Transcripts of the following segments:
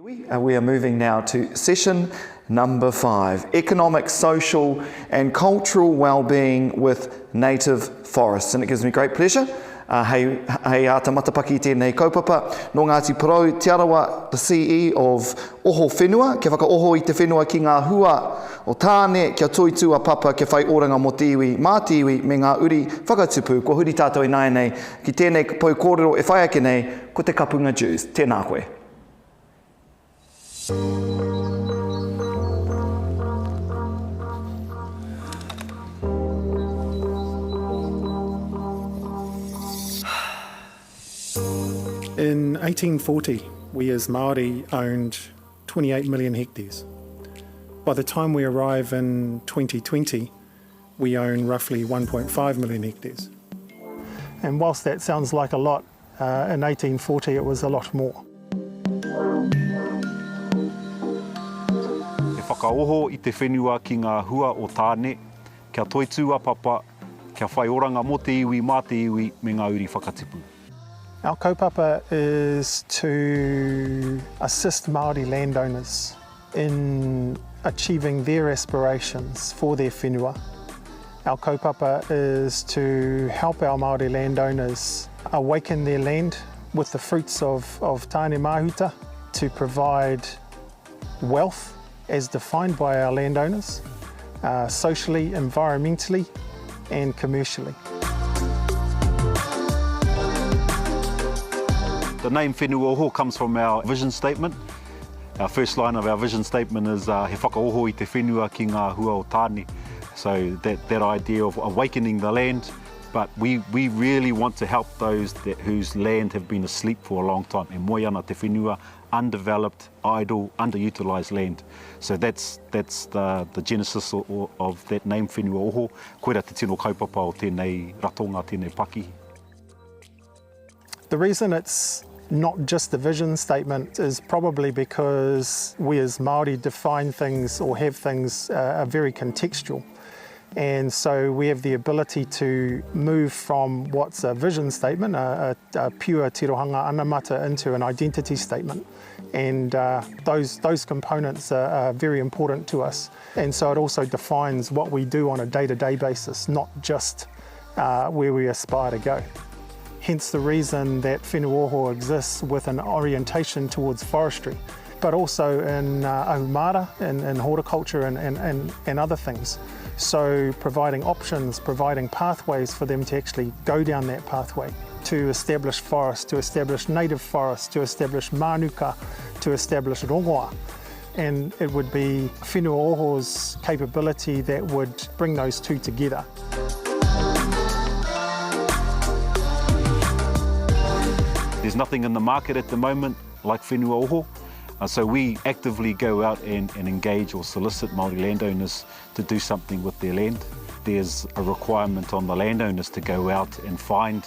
We are moving now to session number 5, Economic, Social and Cultural Wellbeing with Native Forests. And it gives me great pleasure. Hei ata matapaki tēnei kaupapa, no Ngāti Porou, Te Arawa, the CE of Oho Whenua, kia whakaoho I te whenua ki ngā hua o Tāne, kia toitū a papa, kia whai oranga mo te iwi, mā te iwi, me ngā uri whakatipu, ko huri tātou I nai nei, ki tēnei pau kōrero e whai ake nei, ko te Kapunga Jews. Tēnā koe. In 1840, we as Māori owned 28 million hectares. By the time we arrive in 2020, we own roughly 1.5 million hectares. And whilst that sounds like a lot, in 1840 it was a lot more. E whakaoho I te whenua ki ngā hua o Tāne, kia toitū a papa, kia whai oranga mo te iwi, mā te iwi, me ngā uri whakatipu. Our kaupapa is to assist Māori landowners in achieving their aspirations for their whenua. Our kaupapa is to help our Māori landowners awaken their land with the fruits of Tāne mahuta, to provide wealth as defined by our landowners, socially, environmentally and commercially. The name Whenua Oho comes from our vision statement. Our first line of our vision statement is He whakaoho I te whenua ki ngā hua o Tāne. So that idea of awakening the land, but we really want to help those whose land have been asleep for a long time. E moi ana te whenua, undeveloped, idle, underutilised land. So that's the genesis of that name Whenua Oho. Koera te tino kaupapa o tēnei ratonga, tēnei paki. The reason it's not just a vision statement is probably because we as Māori define things or have things are very contextual. And so we have the ability to move from what's a vision statement, a pure tirohanga anamata, into an identity statement. And those components are very important to us. And so it also defines what we do on a day-to-day basis, not just where we aspire to go. Hence the reason that Whenua Oho exists with an orientation towards forestry, but also in ahumara and horticulture and other things. So providing options, providing pathways for them to actually go down that pathway, to establish forests, to establish native forests, to establish manuka, to establish rongoa. And it would be Whenua Oho's capability that would bring those two together. There's nothing in the market at the moment like Whenua Oho, so we actively go out and engage or solicit Māori landowners to do something with their land. There's a requirement on the landowners to go out and find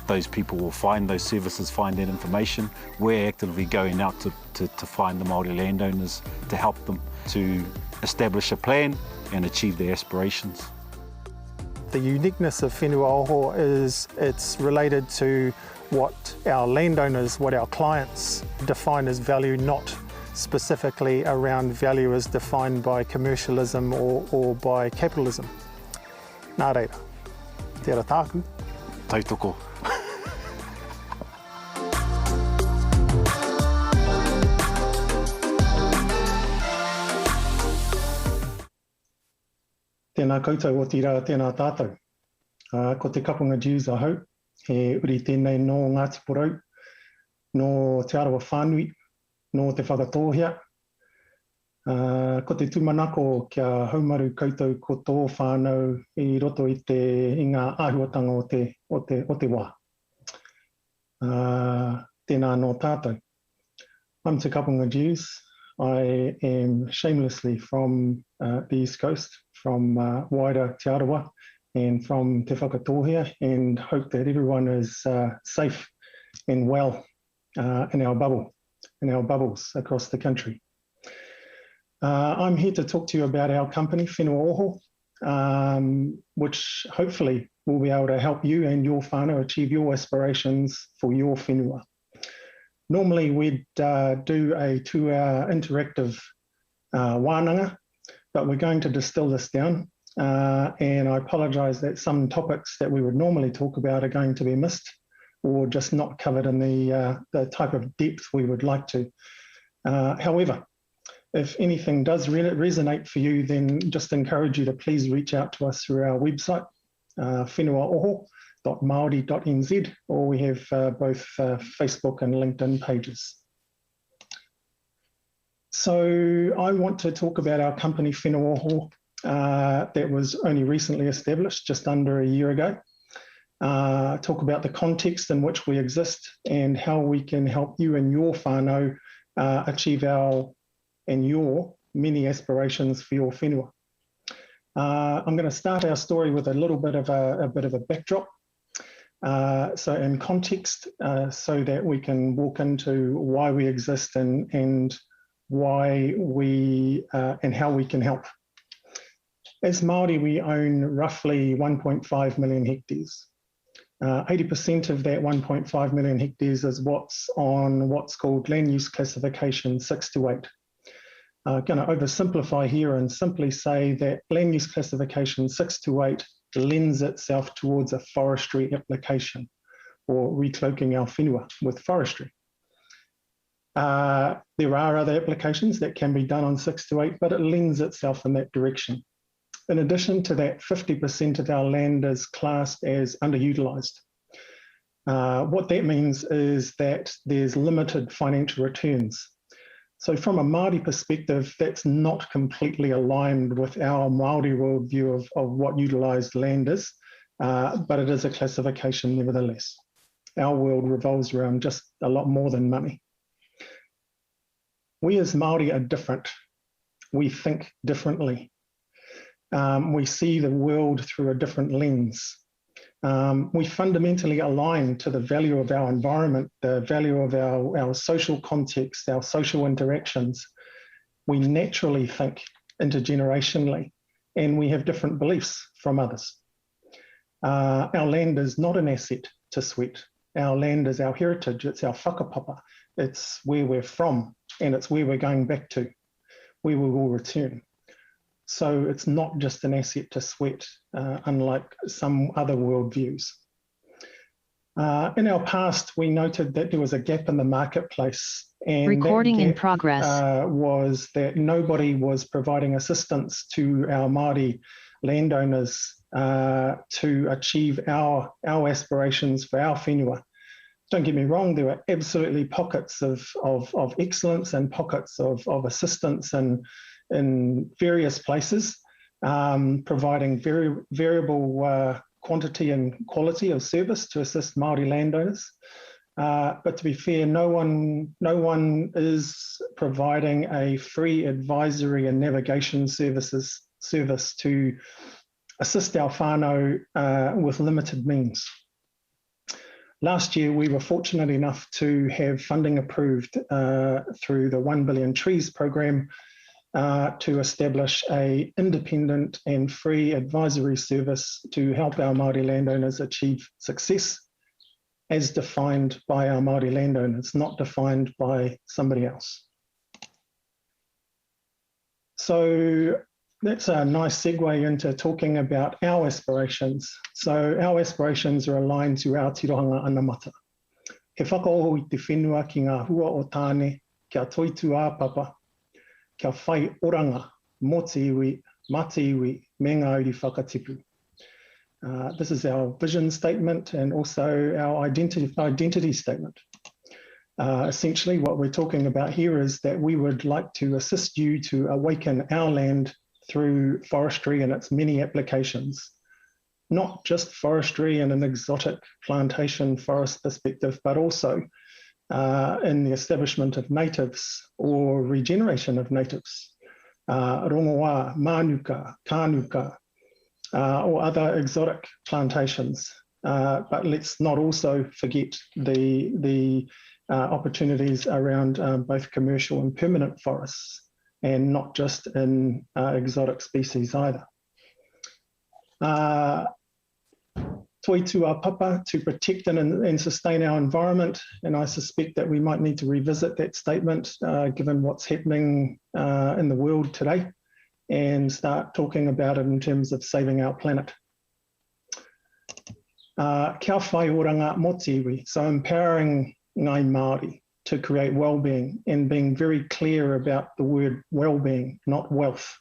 those people or find those services, find that information. We're actively going out to find the Māori landowners to help them to establish a plan and achieve their aspirations. The uniqueness of Whenua Oho is it's related to what our landowners, what our clients define as value, not specifically around value as defined by commercialism or by capitalism. Nā reira, tērā tāku. Tautoko. Tēnā koutou o tira, tēnā tātou. Ko te Kapunga Jews, I hope. He uri tēnei no Ngāti Porou, no Te Arawa Whānui, no te whakatohia. Ko te tūmanako kia haumaru koutou ko tō whānau I roto I ngā āhuatanga o te wā. Tēnā no tātou. I'm Te Kapunga Jews. I am shamelessly from the East Coast, from wider Te Arawa, and from Te Whakatohia, and hope that everyone is safe and well in our bubbles across the country. I'm here to talk to you about our company, Whenua Oho, which hopefully will be able to help you and your whānau achieve your aspirations for your whenua. Normally we'd do a 2-hour interactive wānanga, but we're going to distill this down. And I apologise that some topics that we would normally talk about are going to be missed or just not covered in the type of depth we would like to. However, if anything does resonate for you, then just encourage you to please reach out to us through our website, whenuaoho.maori.nz, or we have both Facebook and LinkedIn pages. So I want to talk about our company Whenua Oho that was only recently established, just under a year ago. Talk about the context in which we exist and how we can help you and your whānau achieve our and your many aspirations for your whenua. I'm going to start our story with a little bit of a backdrop. So in context, so that we can walk into why we exist and why we and how we can help. As Māori, we own roughly 1.5 million hectares. 80% of that 1.5 million hectares is what's called land use classification 6 to 8. Going to oversimplify here and simply say that land use classification 6 to 8 lends itself towards a forestry application or recloaking our whenua with forestry. There are other applications that can be done on 6 to 8, but it lends itself in that direction. In addition to that, 50% of our land is classed as underutilised. What that means is that there's limited financial returns. So from a Māori perspective, that's not completely aligned with our Māori worldview of what utilised land is, but it is a classification nevertheless. Our world revolves around just a lot more than money. We as Māori are different. We think differently. We see the world through a different lens. We fundamentally align to the value of our environment, the value of our social context, our social interactions. We naturally think intergenerationally, and we have different beliefs from others. Our land is not an asset to sweat. Our land is our heritage, it's our whakapapa, it's where we're from, and it's where we're going back to, where we will return. So it's not just an asset to sweat, unlike some other worldviews. In our past, we noted that there was a gap in the marketplace, and recording in progress was that nobody was providing assistance to our Māori landowners to achieve our aspirations for our whenua. Don't get me wrong, there were absolutely pockets of excellence and pockets of assistance in various places, providing very variable quantity and quality of service to assist Māori landowners. But to be fair, no one is providing a free advisory and navigation service to assist our whānau with limited means. Last year, we were fortunate enough to have funding approved through the 1 Billion Trees program to establish an independent and free advisory service to help our Māori landowners achieve success as defined by our Māori landowners, not defined by somebody else. So that's a nice segue into talking about our aspirations. So our aspirations are aligned to our tirohanga anamata. He whakaoho I te whenua ki ngā hua o Tāne, kia toitū āpapa, kia whai oranga, mō te iwi, mā te iwi, me ngā uri whakatipu. This is our vision statement and also our identity statement. Essentially, what we're talking about here is that we would like to assist you to awaken our land through forestry and its many applications. Not just forestry in an exotic plantation forest perspective, but also in the establishment of natives or regeneration of natives, rongoā, manuka, kānuka, or other exotic plantations. But let's not also forget the opportunities around both commercial and permanent forests, and not just in exotic species either. toitū a papa to protect and sustain our environment, and I suspect that we might need to revisit that statement given what's happening in the world today, and start talking about it in terms of saving our planet. Kia whai oranga mo te iwi, so empowering ngai Māori to create well-being and being very clear about the word well-being, not wealth.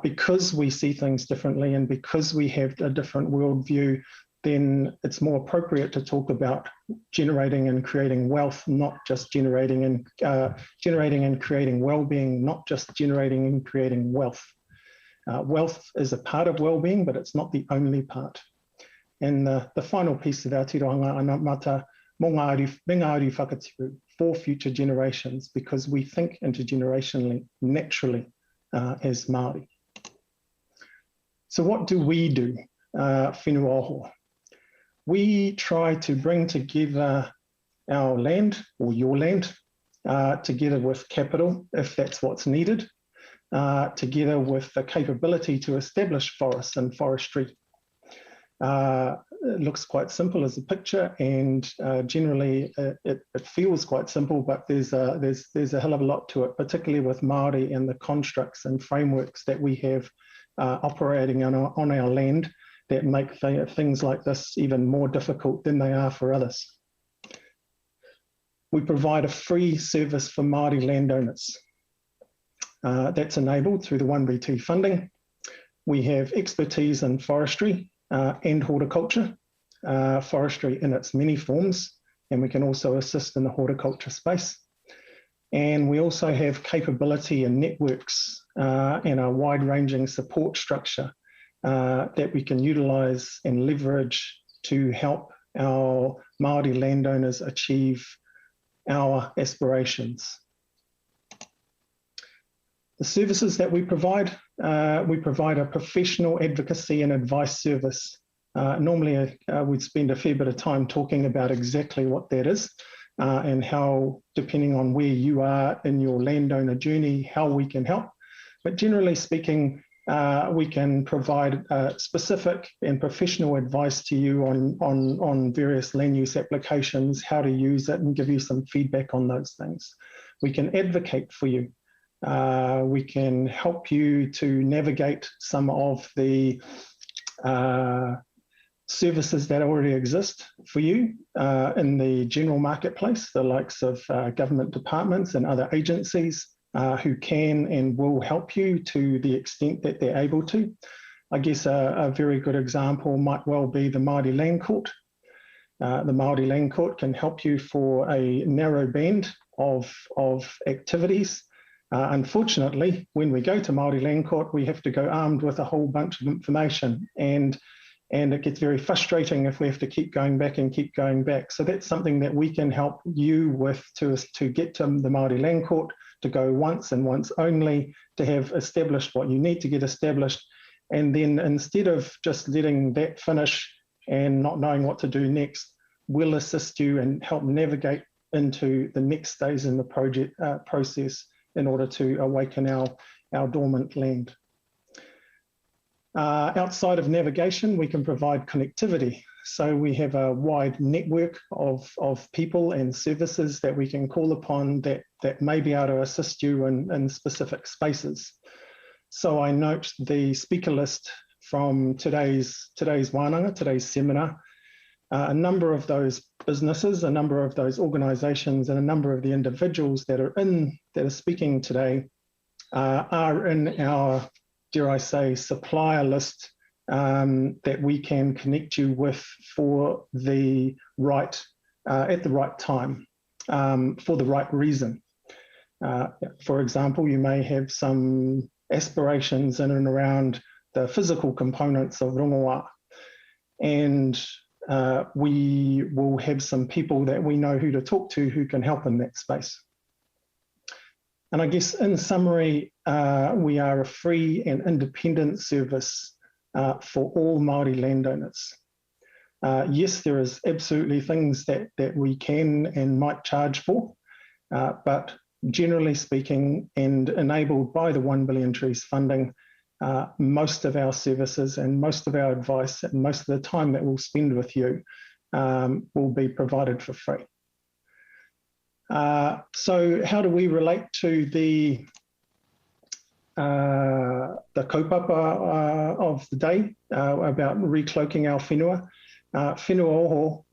Because we see things differently and because we have a different worldview, then it's more appropriate to talk about generating and creating wealth, not just generating and creating well-being, not just generating and creating wealth. Wealth is a part of well-being, but it's not the only part. And the final piece of our tirohanga anamata, mo ngā auri whakatipu, for future generations, because we think intergenerationally, naturally, as Māori. So what do we do, whenua? We try to bring together our land, or your land, together with capital, if that's what's needed, together with the capability to establish forests and forestry. It looks quite simple as a picture, and generally it feels quite simple, but there's a hell of a lot to it, particularly with Māori and the constructs and frameworks that we have operating on our land that make things like this even more difficult than they are for others. We provide a free service for Māori landowners. That's enabled through the 1B2 funding. We have expertise in forestry and horticulture, forestry in its many forms, and we can also assist in the horticulture space. And we also have capability and networks and a wide-ranging support structure that we can utilise and leverage to help our Māori landowners achieve our aspirations. The services that we provide a professional advocacy and advice service. Normally, we'd spend a fair bit of time talking about exactly what that is and how, depending on where you are in your landowner journey, how we can help. But generally speaking, we can provide specific and professional advice to you on various land use applications, how to use it, and give you some feedback on those things. We can advocate for you. We can help you to navigate some of the services that already exist for you in the general marketplace, the likes of government departments and other agencies who can and will help you to the extent that they're able to. I guess a very good example might well be the Māori Land Court. The Māori Land Court can help you for a narrow band of activities. Unfortunately, when we go to Māori Land Court, we have to go armed with a whole bunch of information, and it gets very frustrating if we have to keep going back and keep going back. So that's something that we can help you with to get to the Māori Land Court, to go once and once only, to have established what you need to get established. And then instead of just letting that finish and not knowing what to do next, we'll assist you and help navigate into the next stage in the project process in order to awaken our dormant land. Outside of navigation, we can provide connectivity. So we have a wide network of people and services that we can call upon that may be able to assist you in specific spaces. So I note the speaker list from today's wānanga, today's seminar. A number of those businesses, a number of those organisations, and a number of the individuals that are speaking today are in our, dare I say, supplier list that we can connect you with for the right at the right time for the right reason. For example, you may have some aspirations in and around the physical components of rongoā, and we will have some people that we know who to talk to who can help in that space. And I guess in summary, we are a free and independent service for all Māori landowners. Yes, there is absolutely things that we can and might charge for, but generally speaking, and enabled by the 1 Billion Trees funding, most of our services and most of our advice and most of the time that we'll spend with you will be provided for free. So how do we relate to the kaupapa of the day about recloaking our whenua? Whenua Oho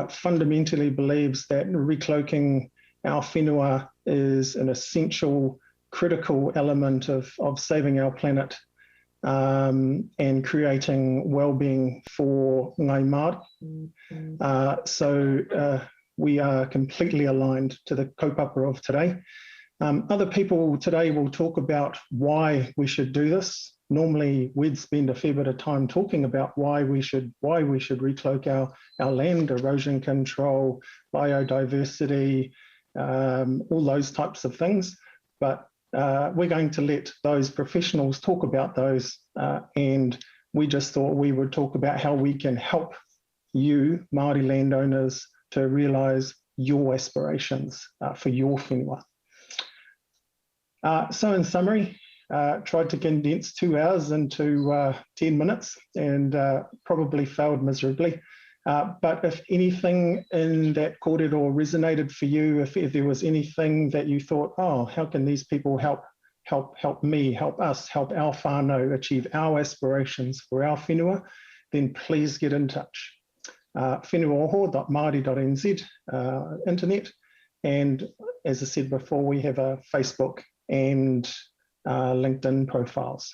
fundamentally believes that recloaking our whenua is an essential, critical element of saving our planet and creating well-being for ngai Māori. So we are completely aligned to the kaupapa of today. Other people today will talk about why we should do this. Normally, we'd spend a fair bit of time talking about why we should recloak our land, erosion control, biodiversity, all those types of things. But we're going to let those professionals talk about those, and we just thought we would talk about how we can help you, Māori landowners, to realise your aspirations for your whenua. So in summary, tried to condense 2 hours into 10 minutes and probably failed miserably. But if anything in that kōrero resonated for you, if there was anything that you thought, oh, how can these people help me, help us, help our whānau achieve our aspirations for our whenua, then please get in touch. whenuaoho.māori.nz internet, and as I said before, we have a Facebook and LinkedIn profiles.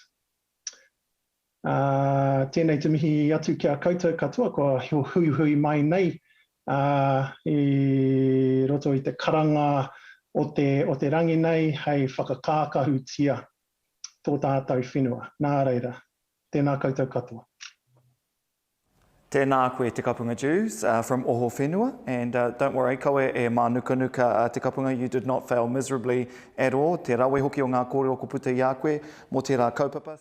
Tēnei te mihi atu kia koutou katoa, ko hui mai nei I roto I te karanga o te rangi nei hei whakakākahutia tō tātou whenua. Nā reira, tēnā koutou katoa. Tēnā koe Te Kapunga Jews from Oho Whenua, and don't worry, koe e mā nuka nuka Te Kapunga, you did not fail miserably at all. Te rawe hoki o ngā kōrero ko puta i a koe, mō tērā kaupapa.